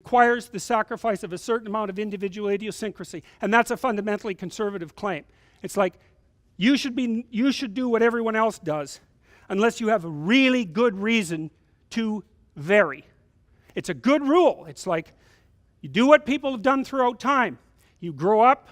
requires the sacrifice of a certain amount of individual idiosyncrasy, and that's a fundamentally conservative claim. It's like, you should do what everyone else does, unless you have a really good reason to vary. It's a good rule. It's like, you do what people have done throughout time. You grow up,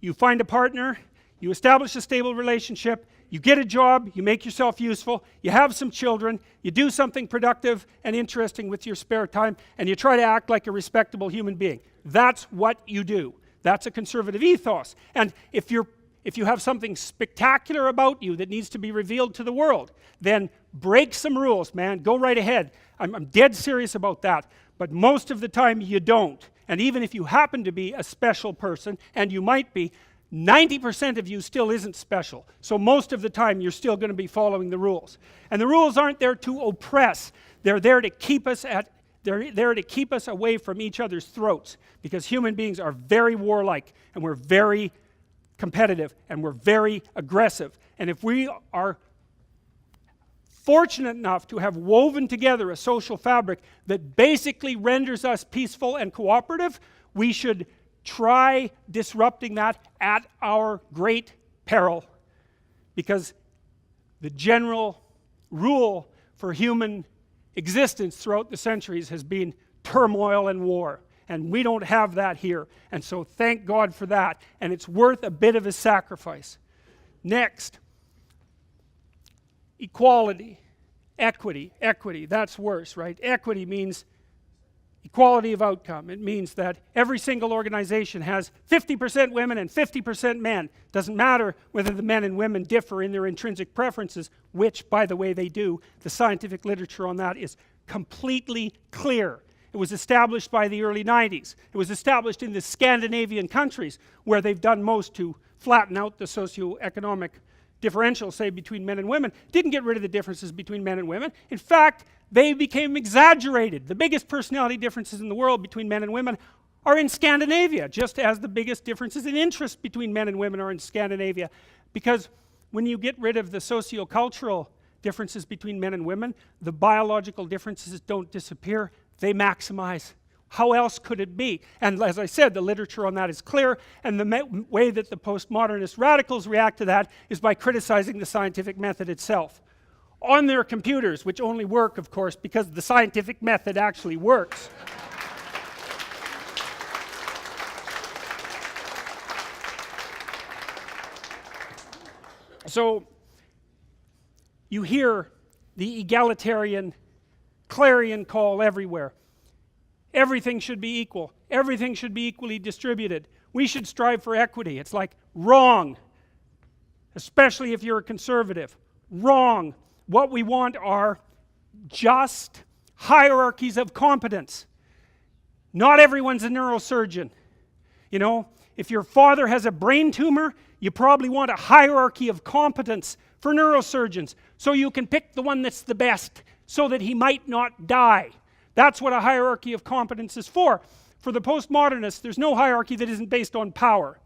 you find a partner, you establish a stable relationship, you get a job, you make yourself useful, you have some children, you do something productive and interesting with your spare time, and you try to act like a respectable human being. That's what you do. That's a conservative ethos. And if you have something spectacular about you that needs to be revealed to the world, then break some rules, man. Go right ahead. I'm dead serious about that. But most of the time you don't. And even if you happen to be a special person, and you might be, 90% of you still isn't special. So most of the time you're still going to be following the rules. And the rules aren't there to oppress. They're there to keep us away from each other's throats, because human beings are very warlike, and we're very competitive, and we're very aggressive. And if we are fortunate enough to have woven together a social fabric that basically renders us peaceful and cooperative, we should try disrupting that at our great peril, because the general rule for human existence throughout the centuries has been turmoil and war, and we don't have that here, and so thank God for that, and it's worth a bit of a sacrifice. Next, equality, equity, that's worse, right? Equity means equality of outcome. It means that every single organization has 50% women and 50% men. Doesn't matter whether the men and women differ in their intrinsic preferences, which, by the way, they do. The scientific literature on that is completely clear. It was established by the early 90s. It was established in the Scandinavian countries, where they've done most to flatten out the socioeconomic differential, say, between men and women. Didn't get rid of the differences between men and women. In fact, they became exaggerated. The biggest personality differences in the world between men and women are in Scandinavia, just as the biggest differences in interest between men and women are in Scandinavia. Because when you get rid of the sociocultural differences between men and women, the biological differences don't disappear, they maximize. How else could it be? And as I said, the literature on that is clear, and the way that the postmodernist radicals react to that is by criticizing the scientific method itself. On their computers, which only work, of course, because the scientific method actually works. So, you hear the egalitarian clarion call everywhere. Everything should be equal. Everything should be equally distributed. We should strive for equity. It's like, wrong. Especially if you're a conservative. Wrong. What we want are just hierarchies of competence. Not everyone's a neurosurgeon. You know, if your father has a brain tumor, you probably want a hierarchy of competence for neurosurgeons, so you can pick the one that's the best, so that he might not die. That's what a hierarchy of competence is for. For the postmodernists, there's no hierarchy that isn't based on power.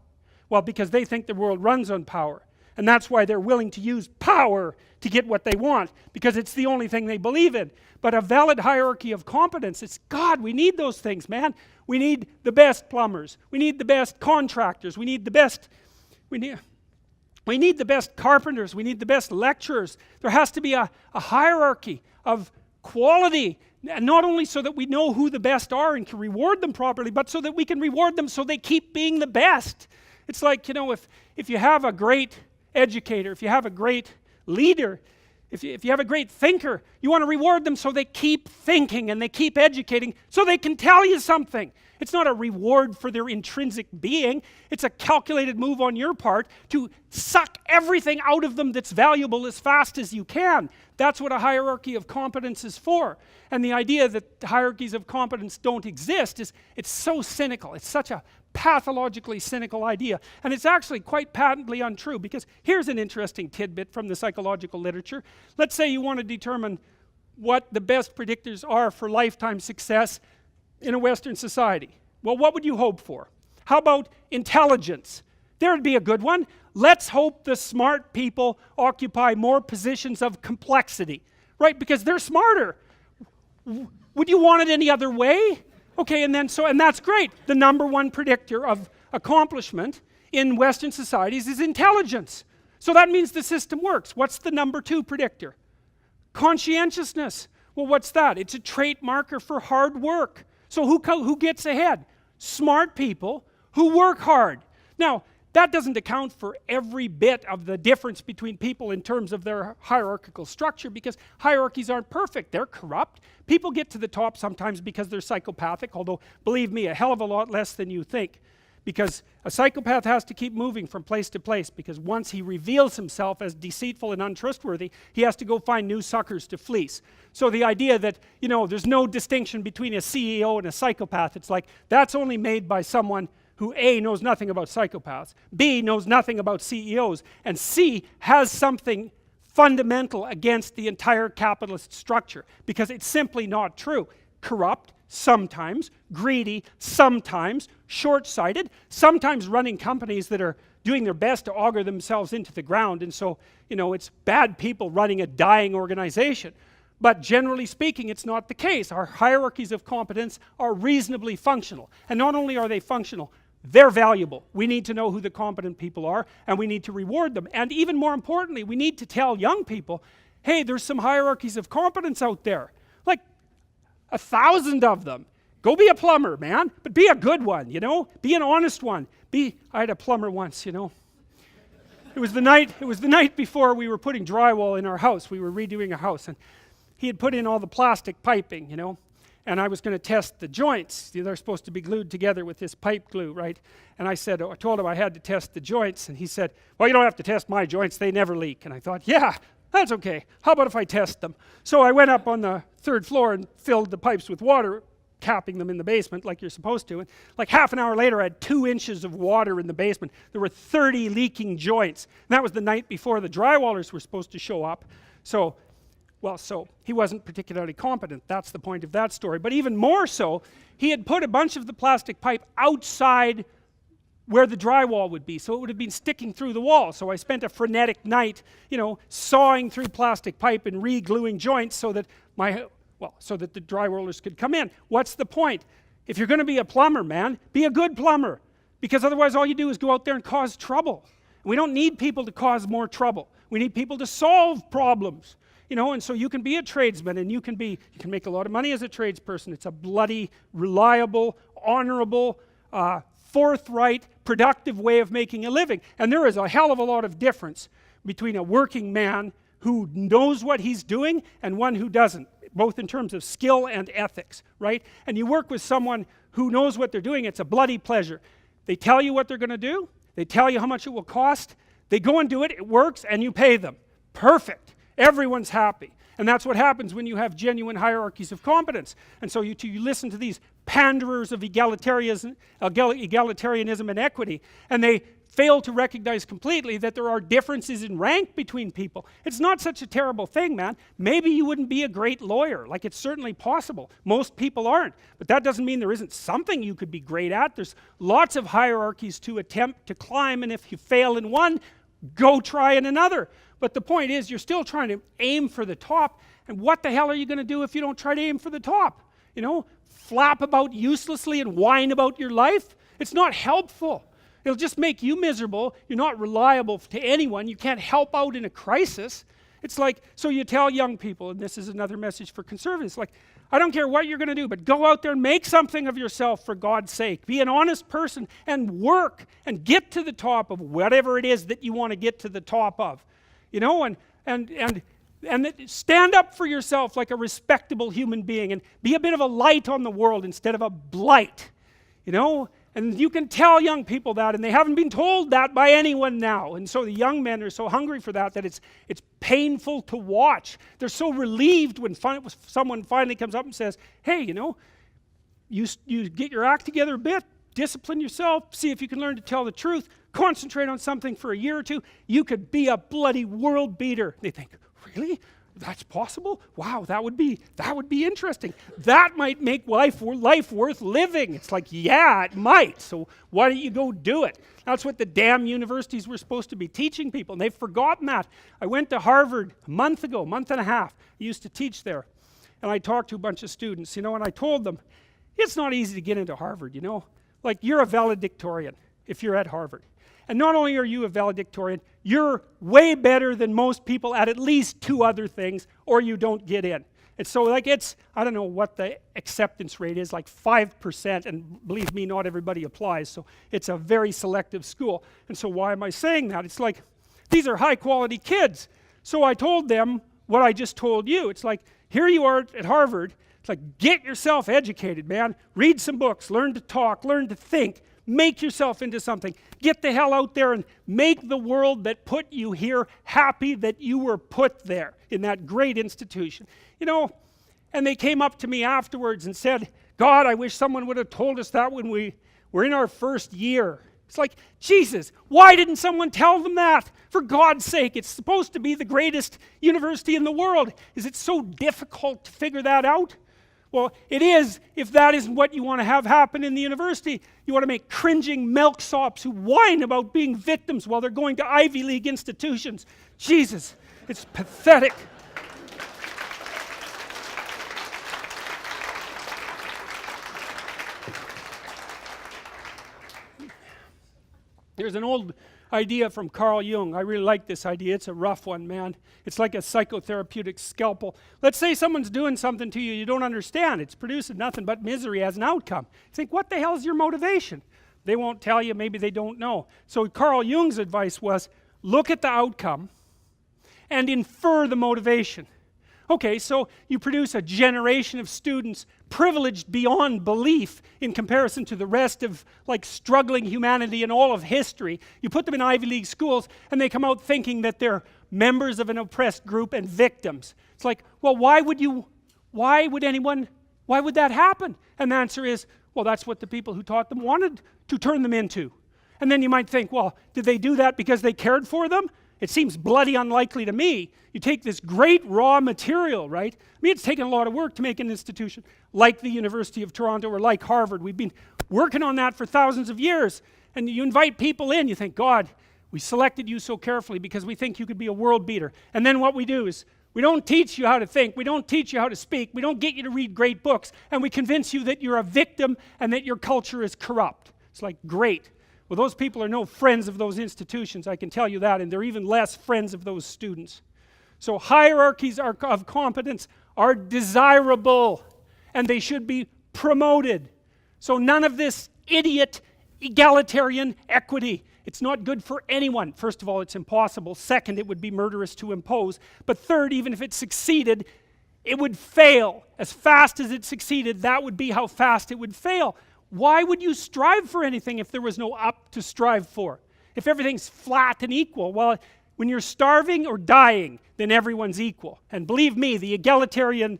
Well, because they think the world runs on power. And that's why they're willing to use power to get what they want, because it's the only thing they believe in. But a valid hierarchy of competence, it's, God, we need those things, man. We need the best plumbers. We need the best contractors. We need the best carpenters. We need the best lecturers. There has to be a hierarchy of quality, and not only so that we know who the best are and can reward them properly, but so that we can reward them so they keep being the best. It's like, you know, if you have a great educator, if you have a great leader, if you have a great thinker, you want to reward them so they keep thinking and they keep educating so they can tell you something. It's not a reward for their intrinsic being. It's a calculated move on your part to suck everything out of them that's valuable as fast as you can. That's what a hierarchy of competence is for. And the idea that hierarchies of competence don't exist it's so cynical. It's such a pathologically cynical idea. And it's actually quite patently untrue, because here's an interesting tidbit from the psychological literature. Let's say you want to determine what the best predictors are for lifetime success in a Western society. Well, what would you hope for? How about intelligence? There would be a good one. Let's hope the smart people occupy more positions of complexity, right? Because they're smarter. Would you want it any other way? Okay, and that's great. The number one predictor of accomplishment in Western societies is intelligence. So that means the system works. What's the number two predictor? Conscientiousness. Well, what's that? It's a trait marker for hard work. So who gets ahead? Smart people who work hard. Now, that doesn't account for every bit of the difference between people in terms of their hierarchical structure, because hierarchies aren't perfect. They're corrupt. People get to the top sometimes because they're psychopathic, although, believe me, a hell of a lot less than you think. Because a psychopath has to keep moving from place to place, because once he reveals himself as deceitful and untrustworthy, he has to go find new suckers to fleece. So the idea that, there's no distinction between a CEO and a psychopath, it's like, that's only made by someone who A, knows nothing about psychopaths, B, knows nothing about CEOs, and C, has something fundamental against the entire capitalist structure, because it's simply not true. Corrupt, sometimes, greedy, sometimes, short-sighted, sometimes running companies that are doing their best to auger themselves into the ground, and so, it's bad people running a dying organization. But generally speaking, it's not the case. Our hierarchies of competence are reasonably functional, and not only are they functional, they're valuable. We need to know who the competent people are, and we need to reward them. And even more importantly, we need to tell young people, hey, there's some hierarchies of competence out there. Like 1,000 of them. Go be a plumber, man, but be a good one, Be an honest one. I had a plumber once, It was the night before we were putting drywall in our house. We were redoing a house, and he had put in all the plastic piping, and I was going to test the joints. They're supposed to be glued together with this pipe glue, right? And I told him I had to test the joints, and he said, well, you don't have to test my joints, they never leak. And I thought, yeah, that's okay. How about if I test them? So I went up on the 3rd floor and filled the pipes with water, capping them in the basement like you're supposed to. And like half an hour later, I had 2 inches of water in the basement. There were 30 leaking joints. And that was the night before the drywallers were supposed to show up. So he wasn't particularly competent. That's the point of that story. But even more so, he had put a bunch of the plastic pipe outside where the drywall would be, so it would have been sticking through the wall. So I spent a frenetic night, sawing through plastic pipe and re-gluing joints so that the drywallers could come in. What's the point? If you're going to be a plumber, man, be a good plumber, because otherwise all you do is go out there and cause trouble. We don't need people to cause more trouble. We need people to solve problems. And so you can be a tradesman, and you can make a lot of money as a tradesperson. It's a bloody, reliable, honorable, forthright, productive way of making a living. And there is a hell of a lot of difference between a working man who knows what he's doing and one who doesn't, both in terms of skill and ethics, right? And you work with someone who knows what they're doing, it's a bloody pleasure. They tell you what they're going to do, they tell you how much it will cost, they go and do it, it works, and you pay them. Perfect. Everyone's happy. And that's what happens when you have genuine hierarchies of competence. And so you listen to these panderers of egalitarianism and equity, and they fail to recognize completely that there are differences in rank between people. It's not such a terrible thing, man. Maybe you wouldn't be a great lawyer. Like, it's certainly possible. Most people aren't. But that doesn't mean there isn't something you could be great at. There's lots of hierarchies to attempt to climb, and if you fail in one, go try in another. But the point is, you're still trying to aim for the top, and what the hell are you going to do if you don't try to aim for the top? Flap about uselessly and whine about your life? It's not helpful. It'll just make you miserable. You're not reliable to anyone. You can't help out in a crisis. It's like, so you tell young people, and this is another message for conservatives, like, I don't care what you're going to do, but go out there and make something of yourself for God's sake. Be an honest person and work and get to the top of whatever it is that you want to get to the top of. And stand up for yourself like a respectable human being, and be a bit of a light on the world instead of a blight. And you can tell young people that, and they haven't been told that by anyone now. And so the young men are so hungry for that it's painful to watch. They're so relieved when someone finally comes up and says, hey, you get your act together a bit, discipline yourself, see if you can learn to tell the truth, concentrate on something for a year or two, you could be a bloody world beater. They think, really? That's possible? Wow, that would be interesting. That might make life worth living. It's like, yeah, it might. So why don't you go do it? That's what the damn universities were supposed to be teaching people, and they've forgotten that. I went to Harvard a month and a half. I used to teach there, and I talked to a bunch of students, and I told them, it's not easy to get into Harvard, you know. Like, you're a valedictorian if you're at Harvard. And not only are you a valedictorian, you're way better than most people at least 2 other things, or you don't get in. And so, like, it's, I don't know what the acceptance rate is, like 5%, and believe me, not everybody applies, so it's a very selective school. And so why am I saying that? It's like, these are high quality kids. So I told them what I just told you. It's like, here you are at Harvard. It's like, get yourself educated, man. Read some books, learn to talk, learn to think, make yourself into something. Get the hell out there and make the world that put you here happy that you were put there in that great institution. You know, and they came up to me afterwards and said, God, I wish someone would have told us that when we were in our first year. It's like, Jesus, why didn't someone tell them that? For God's sake, it's supposed to be the greatest university in the world. Is it so difficult to figure that out? Well, it is, if that isn't what you want to have happen in the university. You want to make cringing milksops who whine about being victims while they're going to Ivy League institutions. Jesus, it's pathetic. There's an old idea from Carl Jung. I really like this idea. It's a rough one, man. It's like a psychotherapeutic scalpel. Let's say someone's doing something to you you don't understand. It's producing nothing but misery as an outcome. You think, what the hell is your motivation? They won't tell you. Maybe they don't know. So Carl Jung's advice was, look at the outcome and infer the motivation. Okay, so you produce a generation of students privileged beyond belief in comparison to the rest of, like, struggling humanity in all of history. You put them in Ivy League schools and they come out thinking that they're members of an oppressed group and victims. It's like, well, why would that happen? And the answer is, well, that's what the people who taught them wanted to turn them into. And then you might think, well, did they do that because they cared for them? It seems bloody unlikely to me. You take this great raw material, right? I mean, it's taken a lot of work to make an institution like the University of Toronto or like Harvard. We've been working on that for thousands of years. And you invite people in, you think, God, we selected you so carefully because we think you could be a world beater. And then what we do is, we don't teach you how to think, we don't teach you how to speak, we don't get you to read great books, and we convince you that you're a victim and that your culture is corrupt. It's like, great. Well, those people are no friends of those institutions, I can tell you that, and they're even less friends of those students. So hierarchies of competence are desirable, and they should be promoted. So none of this idiot egalitarian equity. It's not good for anyone. First of all, it's impossible. Second, it would be murderous to impose. But third, even if it succeeded, it would fail. As fast as it succeeded, that would be how fast it would fail. Why would you strive for anything if there was no up to strive for? If everything's flat and equal, well, when you're starving or dying, then everyone's equal. And believe me, the egalitarian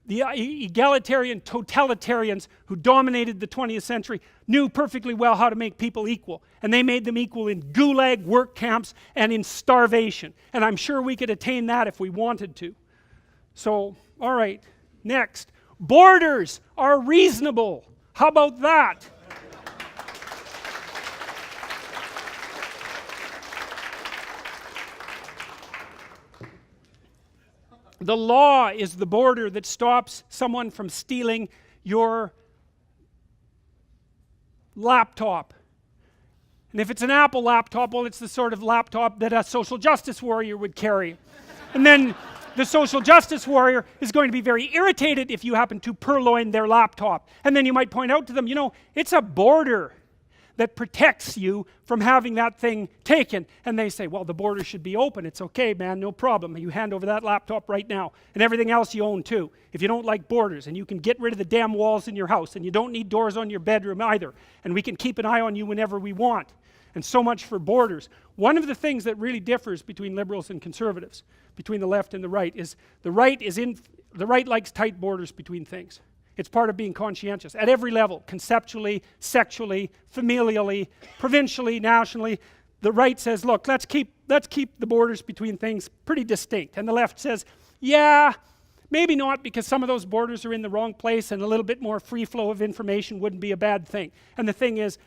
totalitarians who dominated the 20th century knew perfectly well how to make people equal. And they made them equal in gulag work camps and in starvation. And I'm sure we could attain that if we wanted to. So, all right, next. Borders are reasonable. How about that? The law is the border that stops someone from stealing your laptop. And if it's an Apple laptop, well, it's the sort of laptop that a social justice warrior would carry. And then the social justice warrior is going to be very irritated if you happen to purloin their laptop. And then you might point out to them, you know, it's a border that protects you from having that thing taken. And they say, well, the border should be open. It's okay, man, no problem. You hand over that laptop right now. And everything else you own too. If you don't like borders, and you can get rid of the damn walls in your house, and you don't need doors on your bedroom either. And we can keep an eye on you whenever we want. And so much for borders. One of the things that really differs between liberals and conservatives, between the left and the right, is the right likes tight borders between things. It's part of being conscientious at every level, conceptually, sexually, familially, provincially, nationally. The right says, look, let's keep the borders between things pretty distinct. And the left says, yeah, maybe not, because some of those borders are in the wrong place, and a little bit more free flow of information wouldn't be a bad thing. And the thing is,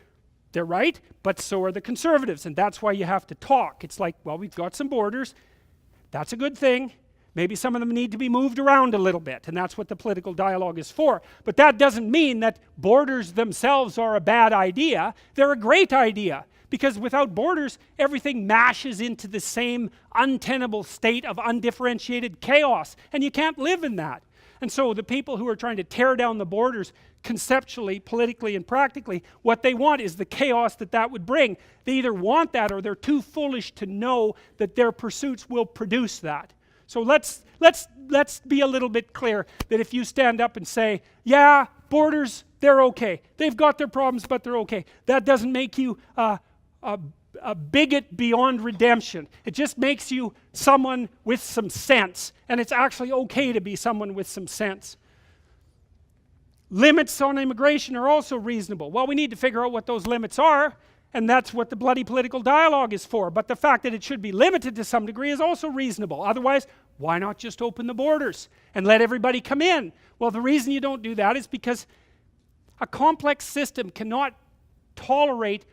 they're right, but so are the conservatives, and that's why you have to talk. It's like, well, we've got some borders. That's a good thing. Maybe some of them need to be moved around a little bit, and that's what the political dialogue is for. But that doesn't mean that borders themselves are a bad idea. They're a great idea, because without borders, everything mashes into the same untenable state of undifferentiated chaos, and you can't live in that. And so the people who are trying to tear down the borders conceptually, politically, and practically, what they want is the chaos that that would bring. They either want that, or they're too foolish to know that their pursuits will produce that. So let's be a little bit clear that if you stand up and say, yeah, borders, they're okay. They've got their problems, but they're okay. That doesn't make you a bigot beyond redemption. It just makes you someone with some sense. And it's actually okay to be someone with some sense. Limits on immigration are also reasonable. Well, we need to figure out what those limits are. And that's what the bloody political dialogue is for. But the fact that it should be limited to some degree is also reasonable. Otherwise, why not just open the borders and let everybody come in? Well, the reason you don't do that is because a complex system cannot tolerate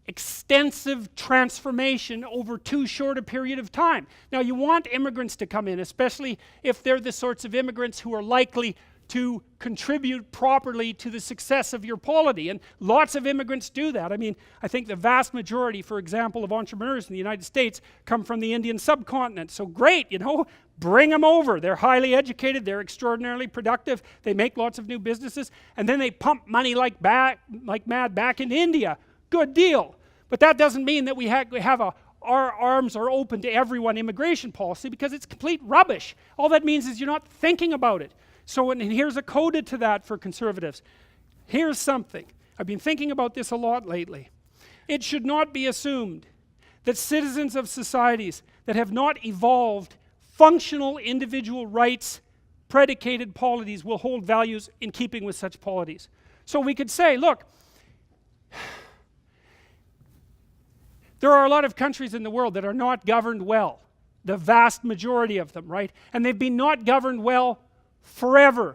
extensive transformation over too short a period of time. Now, you want immigrants to come in, especially if they're the sorts of immigrants who are likely to contribute properly to the success of your polity, and lots of immigrants do that. I mean, I think the vast majority, for example, of entrepreneurs in the United States come from the Indian subcontinent. So great, you know, bring them over. They're highly educated, they're extraordinarily productive, they make lots of new businesses, and then they pump money like mad back into India. Good deal. But that doesn't mean that we have our arms are open to everyone immigration policy, because it's complete rubbish. All that means is you're not thinking about it. So, and here's a coda to that for conservatives. Here's something. I've been thinking about this a lot lately. It should not be assumed that citizens of societies that have not evolved functional individual rights predicated polities will hold values in keeping with such polities. So we could say, look, there are a lot of countries in the world that are not governed well. The vast majority of them, right? And they've been not governed well forever.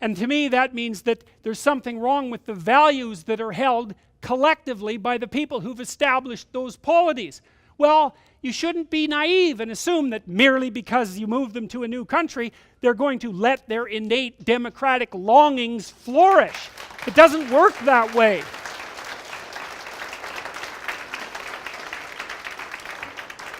And to me, that means that there's something wrong with the values that are held collectively by the people who've established those polities. Well, you shouldn't be naive and assume that merely because you move them to a new country, they're going to let their innate democratic longings flourish. It doesn't work that way.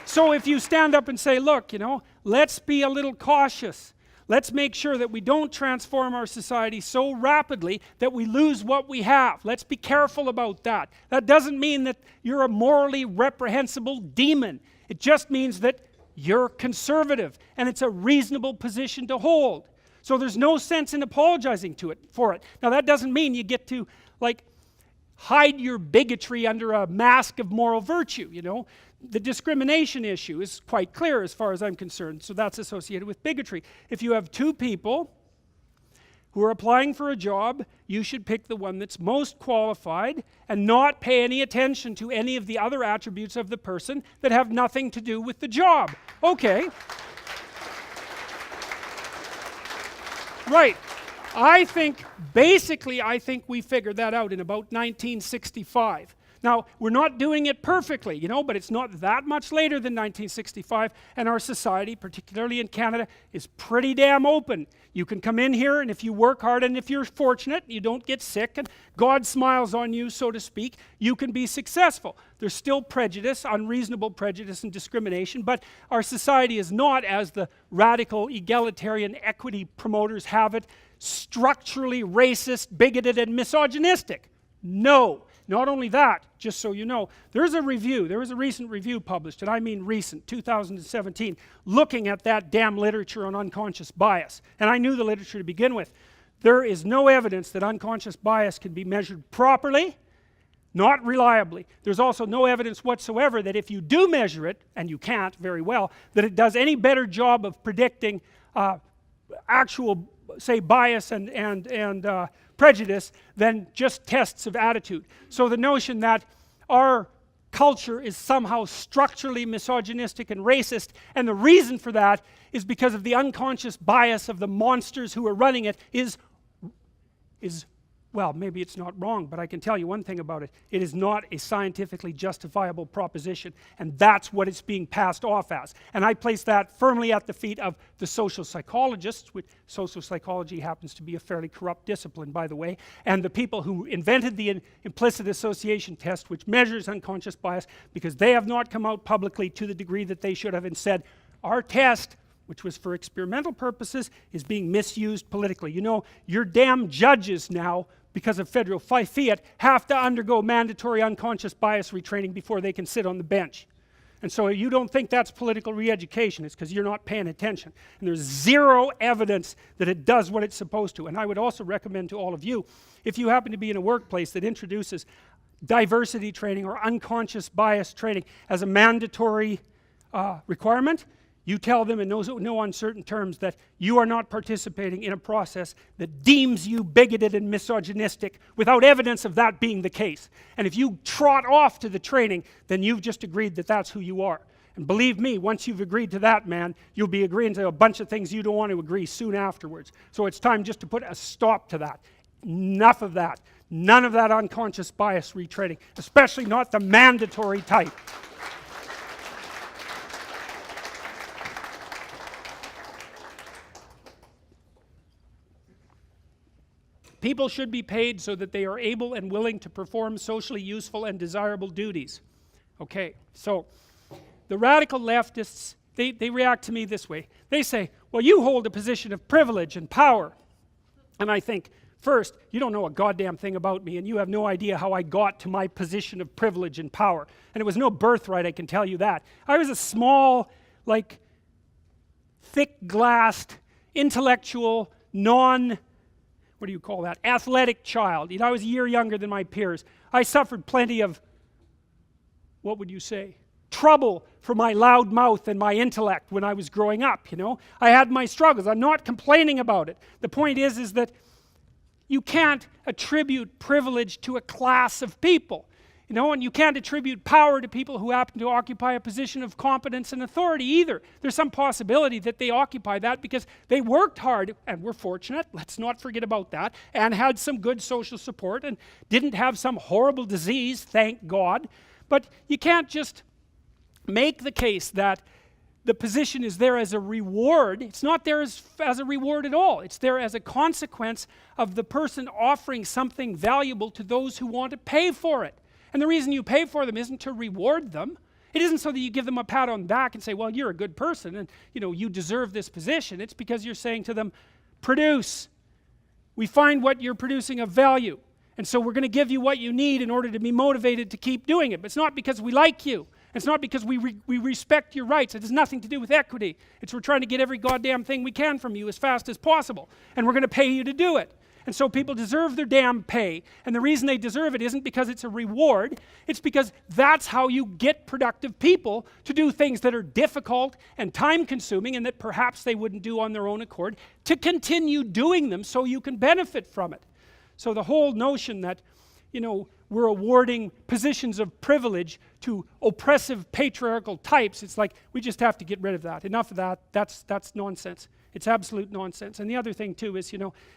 So if you stand up and say, look, you know, let's be a little cautious. Let's make sure that we don't transform our society so rapidly that we lose what we have. Let's be careful about that. That doesn't mean that you're a morally reprehensible demon. It just means that you're conservative, and it's a reasonable position to hold. So there's no sense in apologizing for it. Now, that doesn't mean you get to, like, hide your bigotry under a mask of moral virtue, you know. The discrimination issue is quite clear as far as I'm concerned, so that's associated with bigotry. If you have two people who are applying for a job, you should pick the one that's most qualified and not pay any attention to any of the other attributes of the person that have nothing to do with the job. Okay. Right. I think we figured that out in about 1965. Now, we're not doing it perfectly, you know, but it's not that much later than 1965, and our society, particularly in Canada, is pretty damn open. You can come in here, and if you work hard, and if you're fortunate, you don't get sick, and God smiles on you, so to speak, you can be successful. There's still prejudice, unreasonable prejudice and discrimination, but our society is not, as the radical egalitarian equity promoters have it, structurally racist, bigoted, and misogynistic. No. Not only that, just so you know, there was a recent review published, and I mean recent, 2017, looking at that damn literature on unconscious bias. And I knew the literature to begin with. There is no evidence that unconscious bias can be measured properly, not reliably. There's also no evidence whatsoever that if you do measure it, and you can't very well, that it does any better job of predicting actual, say, bias and prejudice than just tests of attitude. So the notion that our culture is somehow structurally misogynistic and racist, and the reason for that is because of the unconscious bias of the monsters who are running it, is well, maybe it's not wrong, but I can tell you one thing about it. It is not a scientifically justifiable proposition, and that's what it's being passed off as. And I place that firmly at the feet of the social psychologists, which social psychology happens to be a fairly corrupt discipline, by the way, and the people who invented the implicit association test, which measures unconscious bias, because they have not come out publicly to the degree that they should have and said, our test, which was for experimental purposes, is being misused politically. You know, your damn judges now, because of federal fiat, have to undergo mandatory unconscious bias retraining before they can sit on the bench. And so you don't think that's political re-education, it's because you're not paying attention. And there's zero evidence that it does what it's supposed to. And I would also recommend to all of you, if you happen to be in a workplace that introduces diversity training or unconscious bias training as a mandatory requirement, you tell them in no uncertain terms that you are not participating in a process that deems you bigoted and misogynistic without evidence of that being the case. And if you trot off to the training, then you've just agreed that that's who you are. And believe me, once you've agreed to that, man, you'll be agreeing to a bunch of things you don't want to agree soon afterwards. So it's time just to put a stop to that. Enough of that. None of that unconscious bias retraining, especially not the mandatory type. People should be paid so that they are able and willing to perform socially useful and desirable duties. Okay, so the radical leftists, they react to me this way. They say, well, you hold a position of privilege and power. And I think, first, you don't know a goddamn thing about me, and you have no idea how I got to my position of privilege and power. And it was no birthright, I can tell you that. I was a small, like, thick-glassed, intellectual, what do you call that, athletic child. You know, I was a year younger than my peers. I suffered plenty of, what would you say, trouble for my loud mouth and my intellect when I was growing up, you know. I had my struggles. I'm not complaining about it. The point is that you can't attribute privilege to a class of people. You know, and you can't attribute power to people who happen to occupy a position of competence and authority either. There's some possibility that they occupy that because they worked hard, and were fortunate, let's not forget about that, and had some good social support, and didn't have some horrible disease, thank God. But you can't just make the case that the position is there as a reward. It's not there as a reward at all. It's there as a consequence of the person offering something valuable to those who want to pay for it. And the reason you pay for them isn't to reward them. It isn't so that you give them a pat on the back and say, well, you're a good person and you deserve this position. It's because you're saying to them, produce. We find what you're producing of value. And so we're going to give you what you need in order to be motivated to keep doing it. But it's not because we like you. It's not because we respect your rights. It has nothing to do with equity. It's we're trying to get every goddamn thing we can from you as fast as possible. And we're going to pay you to do it. And so people deserve their damn pay. And the reason they deserve it isn't because it's a reward. It's because that's how you get productive people to do things that are difficult and time-consuming and that perhaps they wouldn't do on their own accord, to continue doing them so you can benefit from it. So the whole notion that, we're awarding positions of privilege to oppressive patriarchal types, it's like we just have to get rid of that. Enough of that. That's nonsense. It's absolute nonsense. And the other thing too is,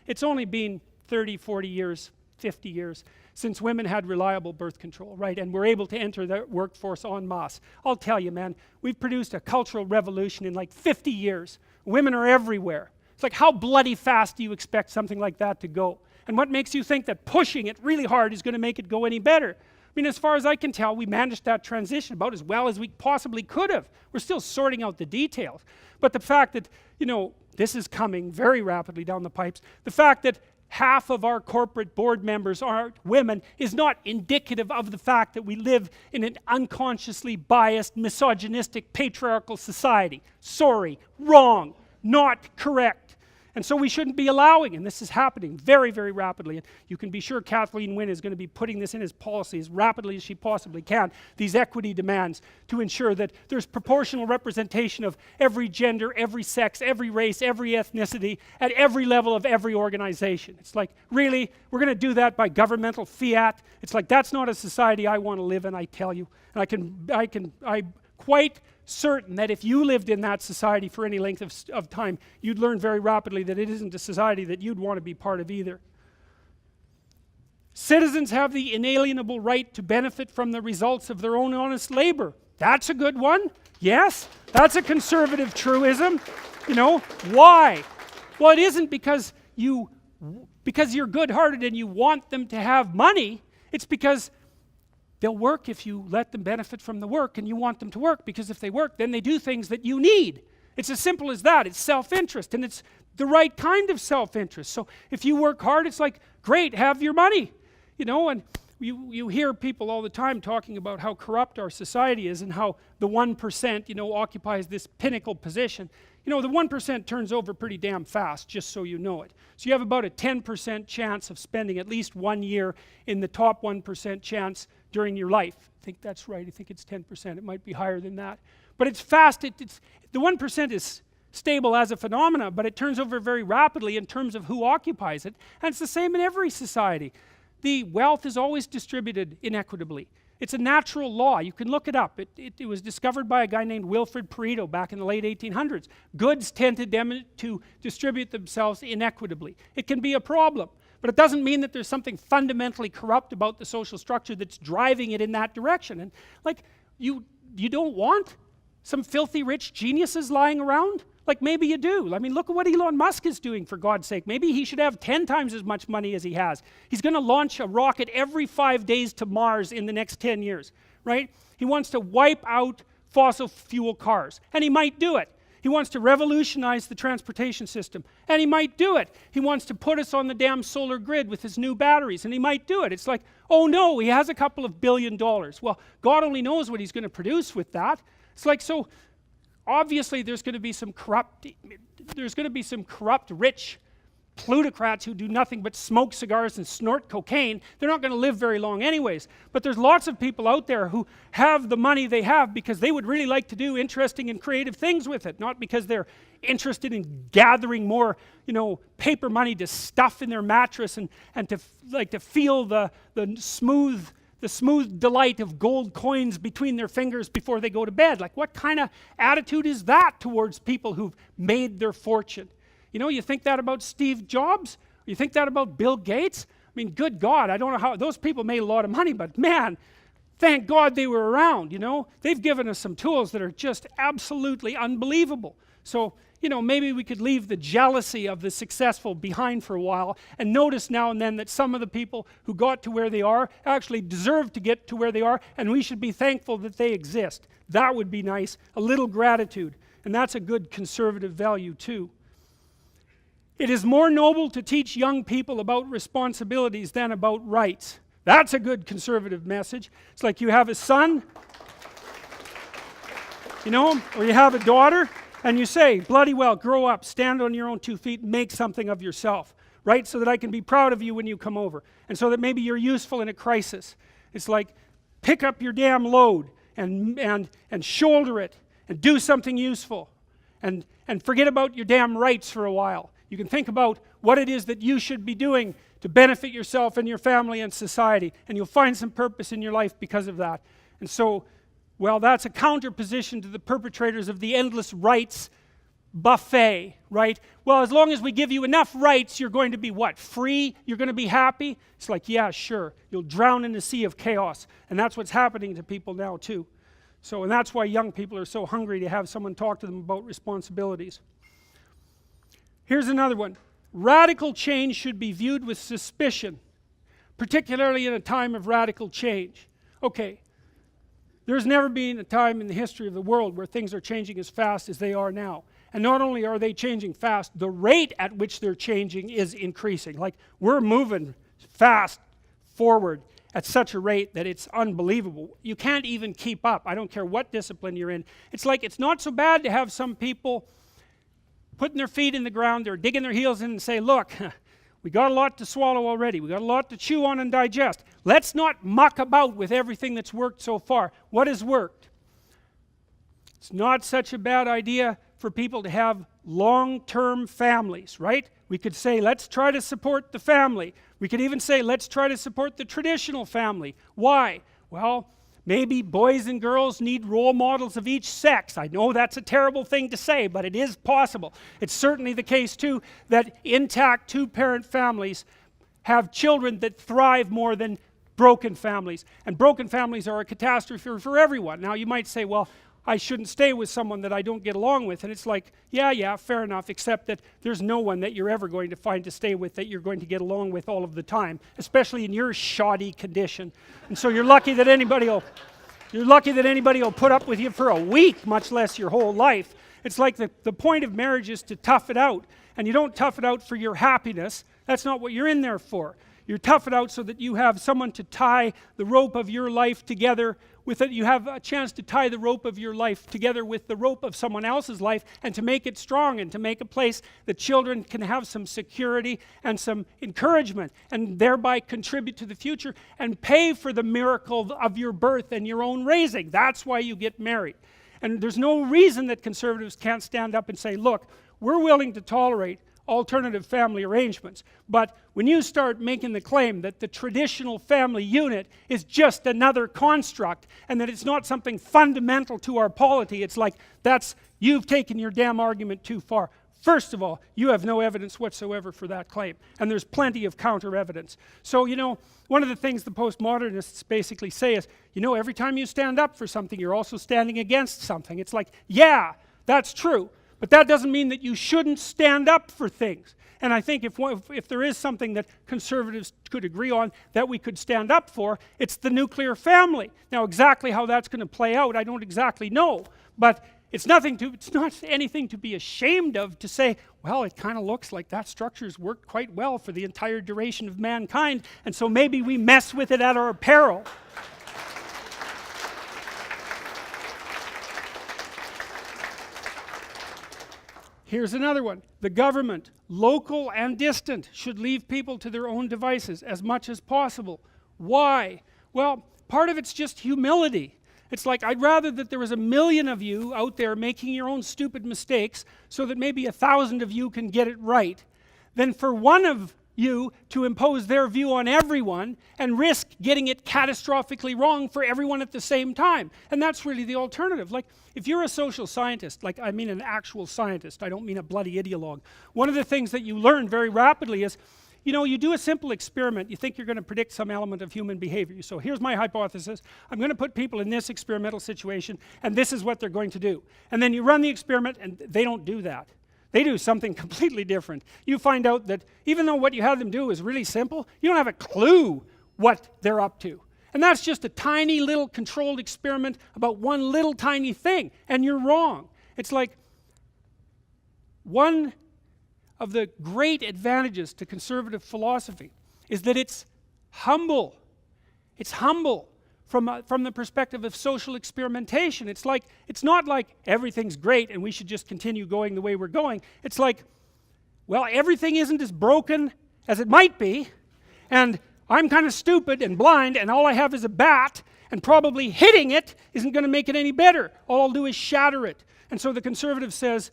it's only been 30, 40 years, 50 years since women had reliable birth control, right? And we're able to enter the workforce en masse. I'll tell you, man, we've produced a cultural revolution in like 50 years. Women are everywhere. It's like, how bloody fast do you expect something like that to go? And what makes you think that pushing it really hard is going to make it go any better? I mean, as far as I can tell, we managed that transition about as well as we possibly could have. We're still sorting out the details. But the fact that, this is coming very rapidly down the pipes, the fact that half of our corporate board members are women is not indicative of the fact that we live in an unconsciously biased, misogynistic, patriarchal society. Sorry, wrong, not correct. And so we shouldn't be allowing, and this is happening very, very rapidly, and you can be sure Kathleen Wynne is going to be putting this in as policy as rapidly as she possibly can, these equity demands to ensure that there's proportional representation of every gender, every sex, every race, every ethnicity, at every level of every organization. It's like, really? We're going to do that by governmental fiat? It's like, that's not a society I want to live in, I tell you. And I'm quite certain that if you lived in that society for any length of time, you'd learn very rapidly that it isn't a society that you'd want to be part of either. Citizens have the inalienable right to benefit from the results of their own honest labor. That's a good one. Yes, that's a conservative truism. You know, why? Well, it isn't because you're good-hearted and you want them to have money. It's because they'll work if you let them benefit from the work, and you want them to work, because if they work, then they do things that you need. It's as simple as that. It's self-interest, and it's the right kind of self-interest. So if you work hard, it's like, great, have your money. You know, and you hear people all the time talking about how corrupt our society is and how the 1%, you know, occupies this pinnacle position. You know, the 1% turns over pretty damn fast, just so you know it. So you have about a 10% chance of spending at least 1 year in the top 1% chance during your life. I think that's right. I think it's 10%. It might be higher than that. But it's fast. The 1% is stable as a phenomena, but it turns over very rapidly in terms of who occupies it. And it's the same in every society. The wealth is always distributed inequitably. It's a natural law. You can look it up. It was discovered by a guy named Wilfred Pareto back in the late 1800s. Goods tend to distribute themselves inequitably. It can be a problem, but it doesn't mean that there's something fundamentally corrupt about the social structure that's driving it in that direction. And like, you don't want some filthy rich geniuses lying around? Like, maybe you do. I mean, look at what Elon Musk is doing, for God's sake. Maybe he should have 10 times as much money as he has. He's going to launch a rocket every 5 days to Mars in the next 10 years, right? He wants to wipe out fossil fuel cars, and he might do it. He wants to revolutionize the transportation system, and he might do it. He wants to put us on the damn solar grid with his new batteries, and he might do it. It's like, oh no, he has a couple of $1 billion. Well, God only knows what he's going to produce with that. It's like, so obviously there's going to be some corrupt rich plutocrats who do nothing but smoke cigars and snort cocaine. They're not going to live very long anyways. But there's lots of people out there who have the money they have because they would really like to do interesting and creative things with it, not because they're interested in gathering more, you know, paper money to stuff in their mattress and to feel the smooth delight of gold coins between their fingers before they go to bed. Like, what kind of attitude is that towards people who've made their fortune? You know, you think that about Steve Jobs? You think that about Bill Gates? I mean, good God, I don't know how, those people made a lot of money, but man, thank God they were around, you know? They've given us some tools that are just absolutely unbelievable. So, you know, maybe we could leave the jealousy of the successful behind for a while and notice now and then that some of the people who got to where they are actually deserve to get to where they are, and we should be thankful that they exist. That would be nice. A little gratitude. And that's a good conservative value too. It is more noble to teach young people about responsibilities than about rights. That's a good conservative message. It's like you have a son, you know, or you have a daughter, and you say, bloody well, grow up, stand on your own 2 feet, make something of yourself, right? So that I can be proud of you when you come over, and so that maybe you're useful in a crisis. It's like, pick up your damn load and shoulder it and do something useful and forget about your damn rights for a while. You can think about what it is that you should be doing to benefit yourself and your family and society, and you'll find some purpose in your life because of that. And so, well, that's a counterposition to the perpetrators of the endless rights buffet, right? Well, as long as we give you enough rights, you're going to be what? Free? You're going to be happy? It's like, yeah, sure. You'll drown in a sea of chaos. And that's what's happening to people now too. So, and that's why young people are so hungry to have someone talk to them about responsibilities. Here's another one. Radical change should be viewed with suspicion, particularly in a time of radical change. Okay, there's never been a time in the history of the world where things are changing as fast as they are now. And not only are they changing fast, the rate at which they're changing is increasing. Like, we're moving fast forward at such a rate that it's unbelievable. You can't even keep up. I don't care what discipline you're in. It's like, it's not so bad to have some people putting their feet in the ground, they're digging their heels in and say, look, we got a lot to swallow already. We got a lot to chew on and digest. Let's not muck about with everything that's worked so far. What has worked? It's not such a bad idea for people to have long-term families, right? We could say, let's try to support the family. We could even say, let's try to support the traditional family. Why? Well, maybe boys and girls need role models of each sex. I know that's a terrible thing to say, but it is possible. It's certainly the case too that intact two-parent families have children that thrive more than broken families. And broken families are a catastrophe for everyone. Now you might say, well, I shouldn't stay with someone that I don't get along with. And it's like, yeah, fair enough, except that there's no one that you're ever going to find to stay with that you're going to get along with all of the time, especially in your shoddy condition. And so you're lucky that anybody will put up with you for a week, much less your whole life. It's like the point of marriage is to tough it out. And you don't tough it out for your happiness. That's not what you're in there for. You tough it out so that you have someone to tie the rope of your life together with it. You have a chance to tie the rope of your life together with the rope of someone else's life, and to make it strong, and to make a place that children can have some security and some encouragement, and thereby contribute to the future and pay for the miracle of your birth and your own raising. That's why you get married. And there's no reason that conservatives can't stand up and say, look, we're willing to tolerate alternative family arrangements, but when you start making the claim that the traditional family unit is just another construct and that it's not something fundamental to our polity, it's like you've taken your damn argument too far. First of all, you have no evidence whatsoever for that claim, and there's plenty of counter evidence. So one of the things the postmodernists basically say is, every time you stand up for something, you're also standing against something. It's like, yeah, that's true, but that doesn't mean that you shouldn't stand up for things. And I think if there is something that conservatives could agree on that we could stand up for, it's the nuclear family. Now exactly how that's going to play out, I don't exactly know, but it's not anything to be ashamed of to say, well, it kind of looks like that structure's worked quite well for the entire duration of mankind, and so maybe we mess with it at our peril. Here's another one. The government, local and distant, should leave people to their own devices as much as possible. Why? Well, part of it's just humility. It's like, I'd rather that there was 1 million of you out there making your own stupid mistakes so that maybe 1,000 of you can get it right, than for one of you to impose their view on everyone and risk getting it catastrophically wrong for everyone at the same time. And that's really the alternative. Like, if you're a social scientist, like I mean an actual scientist, I don't mean a bloody ideologue, one of the things that you learn very rapidly is, you do a simple experiment, you think you're going to predict some element of human behavior. So here's my hypothesis, I'm going to put people in this experimental situation, and this is what they're going to do. And then you run the experiment, and they don't do that. They do something completely different. You find out that even though what you had them do is really simple, you don't have a clue what they're up to. And that's just a tiny little controlled experiment about one little tiny thing, and you're wrong. It's like, one of the great advantages to conservative philosophy is that it's humble. It's humble from the perspective of social experimentation. It's not like everything's great and we should just continue going the way we're going. It's like, well, everything isn't as broken as it might be, and I'm kind of stupid and blind, and all I have is a bat, and probably hitting it isn't going to make it any better. All I'll do is shatter it. And so the conservative says,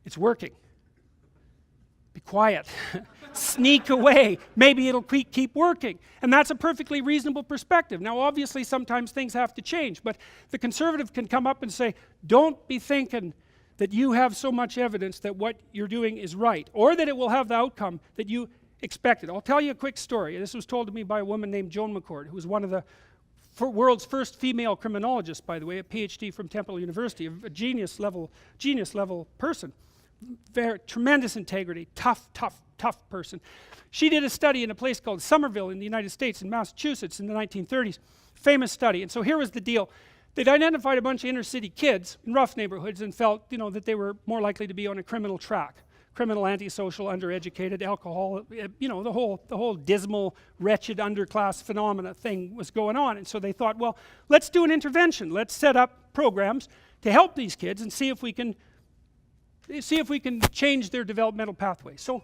it's working. Be quiet. Sneak away. Maybe it'll keep working. And that's a perfectly reasonable perspective. Now, obviously, sometimes things have to change, but the conservative can come up and say, don't be thinking that you have so much evidence that what you're doing is right, or that it will have the outcome that you expected. I'll tell you a quick story. This was told to me by a woman named Joan McCord, who was one of the world's first female criminologists, by the way, a PhD from Temple University, a genius level person. Very tremendous integrity, tough person. She did a study in a place called Somerville in the United States, in Massachusetts, in the 1930s. Famous study. And so here was the deal. They'd identified a bunch of inner city kids in rough neighborhoods and felt, that they were more likely to be on a criminal track. Criminal, antisocial, undereducated, alcohol, the whole dismal, wretched underclass phenomena thing was going on. And so they thought, well, let's do an intervention. Let's set up programs to help these kids and see if we can change their developmental pathway. So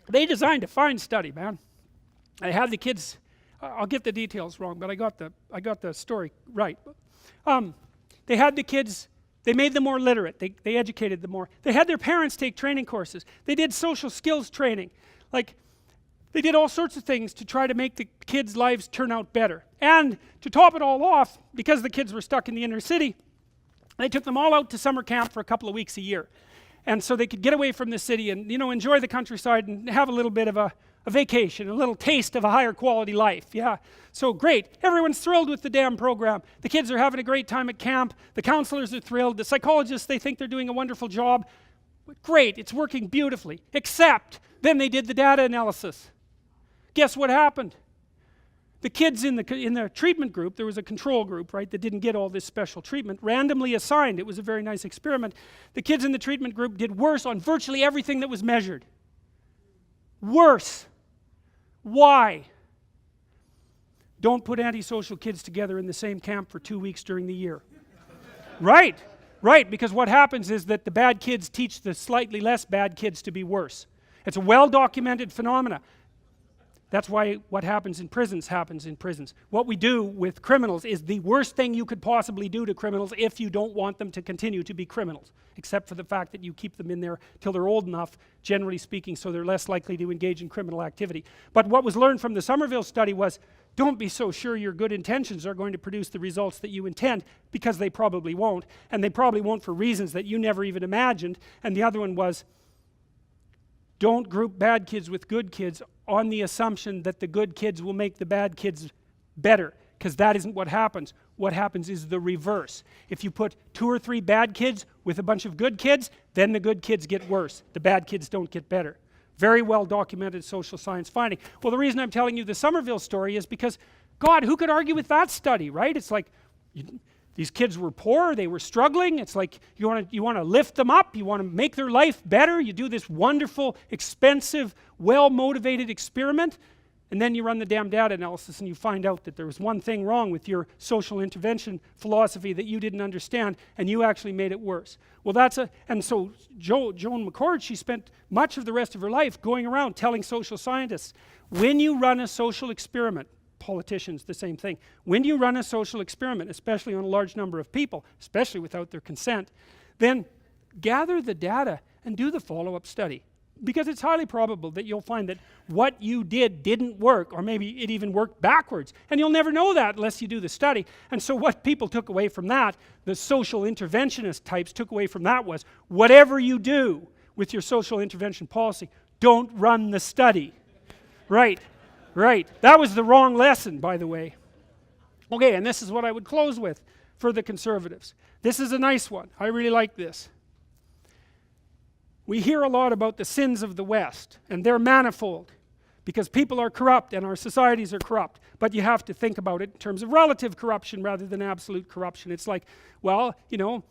they designed a fine study, man. I had the kids, I'll get the details wrong, but I got the story right. They had the kids, they made them more literate, they educated them more. They had their parents take training courses. They did social skills training. They did all sorts of things to try to make the kids' lives turn out better. And to top it all off, because the kids were stuck in the inner city, they took them all out to summer camp for a couple of weeks a year. And so they could get away from the city and, you know, enjoy the countryside and have a little bit of a vacation, a little taste of a higher quality life. Yeah, so great. Everyone's thrilled with the damn program. The kids are having a great time at camp. The counselors are thrilled. The psychologists, they think they're doing a wonderful job. Great, it's working beautifully. Except, then they did the data analysis. Guess what happened? The kids in the treatment group, there was a control group, right, that didn't get all this special treatment, randomly assigned. It was a very nice experiment. The kids in the treatment group did worse on virtually everything that was measured. Worse. Why? Don't put antisocial kids together in the same camp for 2 weeks during the year. Right, right, because what happens is that the bad kids teach the slightly less bad kids to be worse. It's a well-documented phenomena. That's why what happens in prisons happens in prisons. What we do with criminals is the worst thing you could possibly do to criminals if you don't want them to continue to be criminals, except for the fact that you keep them in there till they're old enough, generally speaking, so they're less likely to engage in criminal activity. But what was learned from the Somerville study was, don't be so sure your good intentions are going to produce the results that you intend, because they probably won't, and they probably won't for reasons that you never even imagined. And the other one was, don't group bad kids with good kids on the assumption that the good kids will make the bad kids better, because that isn't what happens. What happens is the reverse. If you put 2 or 3 bad kids with a bunch of good kids, then the good kids get worse. The bad kids don't get better. Very well documented social science finding. Well, the reason I'm telling you the Somerville story is because, God, who could argue with that study, right? It's like, these kids were poor, they were struggling. It's like you want to lift them up, you want to make their life better. You do this wonderful, expensive, well-motivated experiment, and then you run the damn data analysis and you find out that there was one thing wrong with your social intervention philosophy that you didn't understand, and you actually made it worse. Well, and so Joan McCord, she spent much of the rest of her life going around telling social scientists, when you run a social experiment, politicians, the same thing. When you run a social experiment, especially on a large number of people, especially without their consent, then gather the data and do the follow-up study. Because it's highly probable that you'll find that what you did didn't work, or maybe it even worked backwards. And you'll never know that unless you do the study. And so what people took away from that, the social interventionist types took away from that was, whatever you do with your social intervention policy, don't run the study. Right. Right, that was the wrong lesson, by the way. Okay, and this is what I would close with for the conservatives. This is a nice one. I really like this. We hear a lot about the sins of the West, and they're manifold, because people are corrupt and our societies are corrupt. But you have to think about it in terms of relative corruption rather than absolute corruption. It's like, well, you know,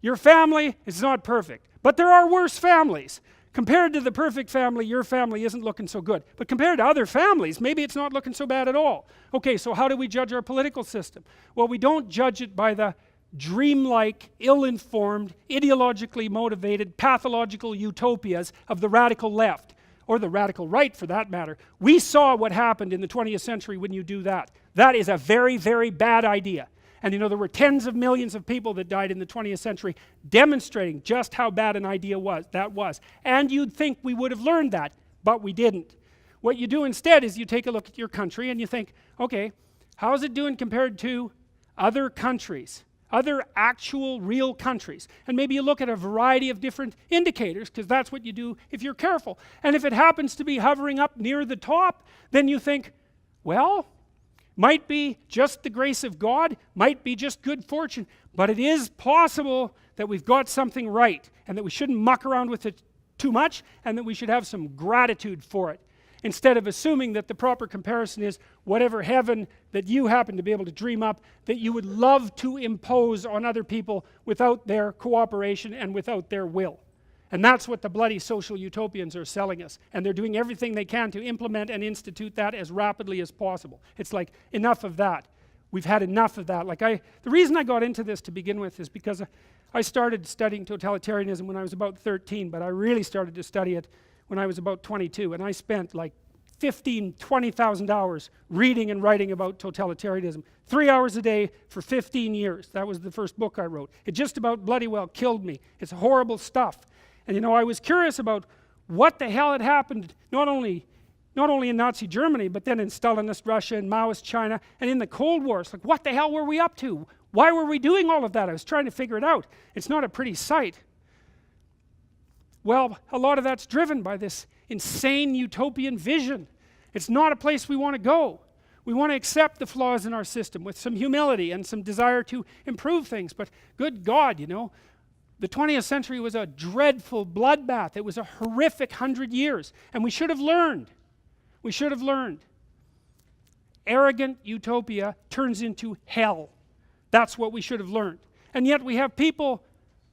your family is not perfect, but there are worse families. Compared to the perfect family, your family isn't looking so good. But compared to other families, maybe it's not looking so bad at all. Okay, so how do we judge our political system? Well, we don't judge it by the dreamlike, ill-informed, ideologically motivated, pathological utopias of the radical left, or the radical right for that matter. We saw what happened in the 20th century when you do that. That is a very, very bad idea. And you know, there were tens of millions of people that died in the 20th century demonstrating just how bad an idea that was. And you'd think we would have learned that, but we didn't. What you do instead is you take a look at your country and you think, okay, how's it doing compared to other countries, other actual real countries? And maybe you look at a variety of different indicators, because that's what you do if you're careful. And if it happens to be hovering up near the top, then you think, well, might be just the grace of God, might be just good fortune, but it is possible that we've got something right, and that we shouldn't muck around with it too much, and that we should have some gratitude for it, instead of assuming that the proper comparison is whatever heaven that you happen to be able to dream up that you would love to impose on other people without their cooperation and without their will. And that's what the bloody social utopians are selling us. And they're doing everything they can to implement and institute that as rapidly as possible. It's like, enough of that. We've had enough of that. Like the reason I got into this to begin with is because I started studying totalitarianism when I was about 13, but I really started to study it when I was about 22. And I spent like 20,000 hours reading and writing about totalitarianism. 3 hours a day for 15 years. That was the first book I wrote. It just about bloody well killed me. It's horrible stuff. And you know, I was curious about what the hell had happened, not only in Nazi Germany, but then in Stalinist Russia and Maoist China, and in the Cold War. It's like, what the hell were we up to? Why were we doing all of that? I was trying to figure it out. It's not a pretty sight. Well, a lot of that's driven by this insane utopian vision. It's not a place we want to go. We want to accept the flaws in our system with some humility and some desire to improve things. But good God, you know, the 20th century was a dreadful bloodbath. It was a horrific 100 years. And we should have learned. We should have learned. Arrogant utopia turns into hell. That's what we should have learned. And yet we have people,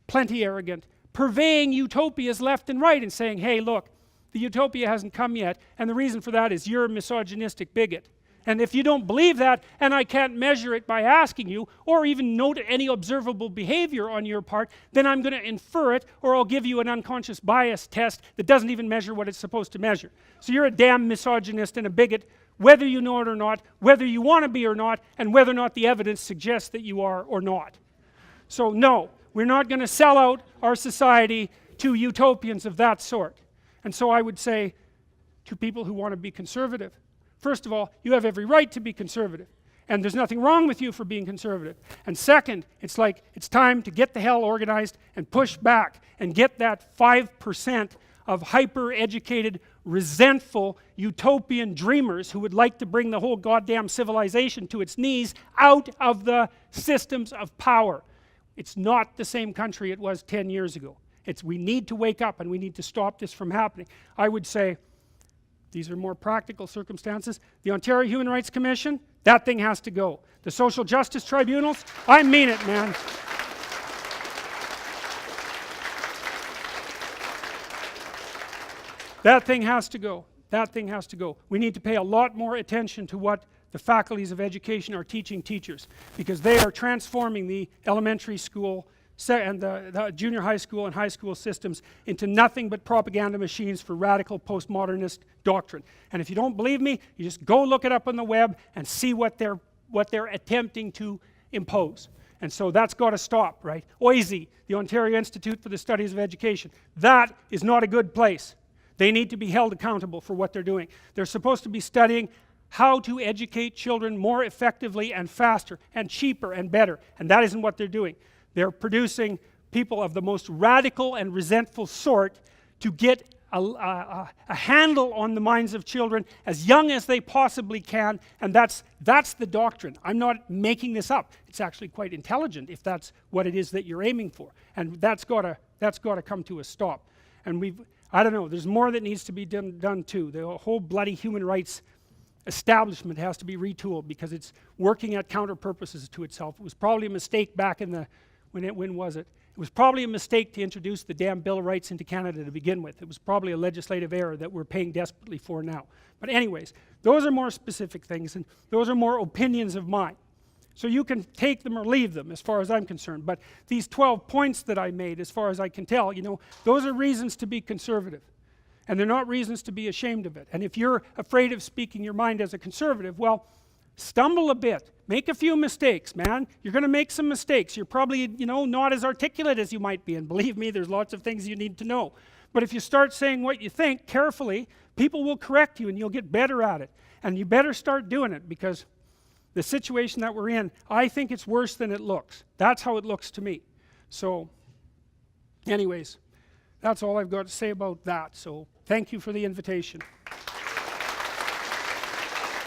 plenty arrogant, purveying utopias left and right and saying, hey, look, the utopia hasn't come yet, and the reason for that is you're a misogynistic bigot. And if you don't believe that, and I can't measure it by asking you, or even note any observable behavior on your part, then I'm going to infer it, or I'll give you an unconscious bias test that doesn't even measure what it's supposed to measure. So you're a damn misogynist and a bigot, whether you know it or not, whether you want to be or not, and whether or not the evidence suggests that you are or not. So no, we're not going to sell out our society to utopians of that sort. And so I would say to people who want to be conservative, first of all, you have every right to be conservative. And there's nothing wrong with you for being conservative. And second, it's like it's time to get the hell organized and push back and get that 5% of hyper-educated, resentful, utopian dreamers who would like to bring the whole goddamn civilization to its knees out of the systems of power. It's not the same country it was 10 years ago. We need to wake up and we need to stop this from happening. I would say, these are more practical circumstances. The Ontario Human Rights Commission, that thing has to go. The social justice tribunals, I mean it, man. That thing has to go. That thing has to go. We need to pay a lot more attention to what the faculties of education are teaching teachers, because they are transforming the elementary school and the junior high school and high school systems into nothing but propaganda machines for radical postmodernist doctrine. And if you don't believe me, you just go look it up on the web and see what they're attempting to impose. And so that's got to stop, right? OISE, the Ontario Institute for the Studies of Education, that is not a good place. They need to be held accountable for what they're doing. They're supposed to be studying how to educate children more effectively and faster and cheaper and better, and that isn't what they're doing. They're producing people of the most radical and resentful sort to get a handle on the minds of children as young as they possibly can, and that's the doctrine. I'm not making this up. It's actually quite intelligent if that's what it is that you're aiming for, and that's got to come to a stop. And I don't know, there's more that needs to be done too. The whole bloody human rights establishment has to be retooled because it's working at counter purposes to itself. It was probably a mistake back in the when was it? It was probably a mistake to introduce the damn Bill of Rights into Canada to begin with. It was probably a legislative error that we're paying desperately for now. But anyways, those are more specific things, and those are more opinions of mine. So you can take them or leave them as far as I'm concerned. But these 12 points that I made, as far as I can tell, you know, those are reasons to be conservative. And they're not reasons to be ashamed of it. And if you're afraid of speaking your mind as a conservative, well, stumble a bit. Make a few mistakes, man. You're going to make some mistakes. You're probably, you know, not as articulate as you might be. And believe me, there's lots of things you need to know. But if you start saying what you think carefully, people will correct you and you'll get better at it. And you better start doing it, because the situation that we're in, I think it's worse than it looks. That's how it looks to me. So, anyways, that's all I've got to say about that. So, thank you for the invitation.